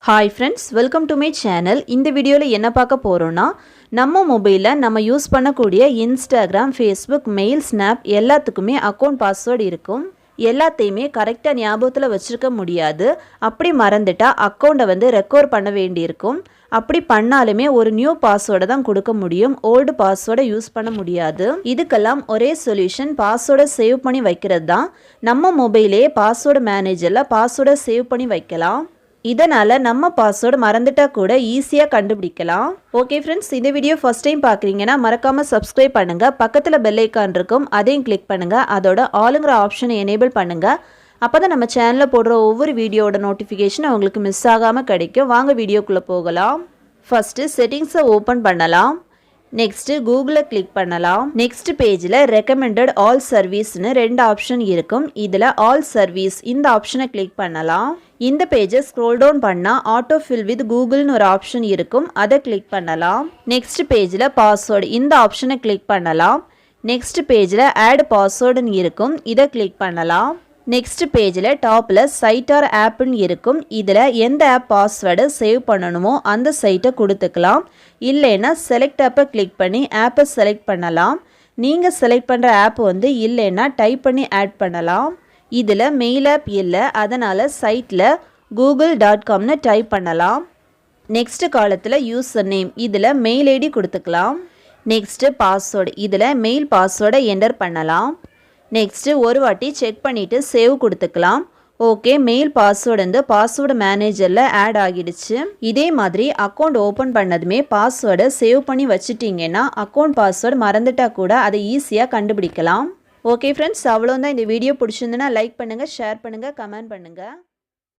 Hi friends, welcome to my channel. இந்த வீடியோல என்ன பார்க்க போறோம்னா நம்ம மொபைல்ல நம்ம யூஸ் பண்ணக்கூடிய Instagram, Facebook, Mail, Snap எல்லாத்துக்குமே அக்கவுண்ட் பாஸ்வேர்ட் இருக்கும். எல்லாத்தையுமே கரெக்ட்டா ஞாபகத்துல வச்சிருக்க முடியாது. அப்படி மறந்துட்டா அக்கவுண்ட ரெக்கவர் பண்ண வேண்டியிருக்கும். அப்படி பண்ணாலுமே ஒரு நியூ பாஸ்வேர்டை தான் கொடுக்க முடியும். ஓல்டு பாஸ்வேர்டை யூஸ் பண்ண முடியாது. இதுக்கெல்லாம் ஒரே சொல்யூஷன் பாஸ்வேர்டை சேவ் பண்ணி வைக்கிறது தான். நம்ம மொபைலே பாஸ்வேர்டு மேனேஜர்ல பாஸ்வேர்டை சேவ் பண்ணி வைக்கலாம். இதனால நம்ம பாஸ்வேர்டு மறந்துட்டா கூட ஈஸியா கண்டுபிடிக்கலாம். ஓகே फ्रेंड्स, இந்த வீடியோ ஃபர்ஸ்ட் டைம் பார்க்கறீங்கன்னா மறக்காம Subscribe பண்ணுங்க. பக்கத்துல பெல் ஐகான் இருக்கும். அதையும் கிளிக் பண்ணுங்க. அதோட ஆல்ங்கற ஆப்ஷனை எனேபிள் பண்ணுங்க. அப்பதான் நம்ம சேனல்ல போடுற ஒவ்வொரு வீடியோவோட நோட்டிஃபிகேஷன் உங்களுக்கு மிஸ் ஆகாம கிடைக்கும். வாங்க வீடியோக்குள்ள போகலாம். ஃபர்ஸ்ட் செட்டிங்ஸை ஓபன் பண்ணலாம். நெக்ஸ்ட் கூகுள கிளிக் பண்ணலாம். நெக்ஸ்ட் பேஜ்ல ரெக்கமெண்டட் ஆல் சர்வீஸ்னு ரெண்டு ஆப்ஷன் இருக்கும். இதுல ஆல் சர்வீஸ் இந்த ஆப்ஷனை கிளிக் பண்ணலாம். இந்த பேஜை ஸ்க்ரோல் டவுன் பண்ணா ஆட்டோ ஃபில் வித் கூகுள்னு ஒரு ஆப்ஷன் இருக்கும். அதை கிளிக் பண்ணலாம். நெக்ஸ்ட் பேஜ்ல பாஸ்வேர்டு இந்த ஆப்ஷனை கிளிக் பண்ணலாம். நெக்ஸ்ட் பேஜ்ல ஆட் பாஸ்வேர்டுன்னு இருக்கும். இதை கிளிக் பண்ணலாம். நெக்ஸ்ட் பேஜில் டாப்பில் சைட் ஆர் ஆப்னு இருக்கும். இதில் எந்த ஆப் பாஸ்வேர்டை சேவ் பண்ணணுமோ அந்த சைட்டை கொடுத்துக்கலாம். இல்லைன்னா செலக்ட் ஆப்பை கிளிக் பண்ணி ஆப்பை செலக்ட் பண்ணலாம். நீங்கள் செலக்ட் பண்ணுற ஆப் இல்லைன்னா டைப் பண்ணி ஆட் பண்ணலாம். இதில் மெயில் ஆப் இல்லை, அதனால் சைட்டில் google.comனு டைப் பண்ணலாம். நெக்ஸ்ட் காலத்தில் யூசர் நேம் இதில் மெயில் ஐடி கொடுத்துக்கலாம். நெக்ஸ்ட்டு பாஸ்வேர்டு இதில் மெயில் பாஸ்வேர்டை என்டர் பண்ணலாம். நெக்ஸ்ட் ஒரு வாட்டி செக் பண்ணிவிட்டு சேவ் கொடுத்துக்கலாம். ஓகே, மெயில் பாஸ்வேர்டு பாஸ்வேர்டு மேனேஜரில் ஆட் ஆகிடுச்சு. இதே மாதிரி அக்கௌண்ட் ஓப்பன் பண்ணதுமே பாஸ்வேர்டை சேவ் பண்ணி வச்சுட்டிங்கன்னா அக்கௌண்ட் பாஸ்வேர்டு மறந்துட்டா கூட அதை ஈஸியாக கண்டுபிடிக்கலாம். ஓகே ஃப்ரெண்ட்ஸ், அவ்வளோதான். இந்த வீடியோ பிடிச்சிருந்துன்னா லைக் பண்ணுங்கள், ஷேர் பண்ணுங்கள், கமெண்ட் பண்ணுங்கள்.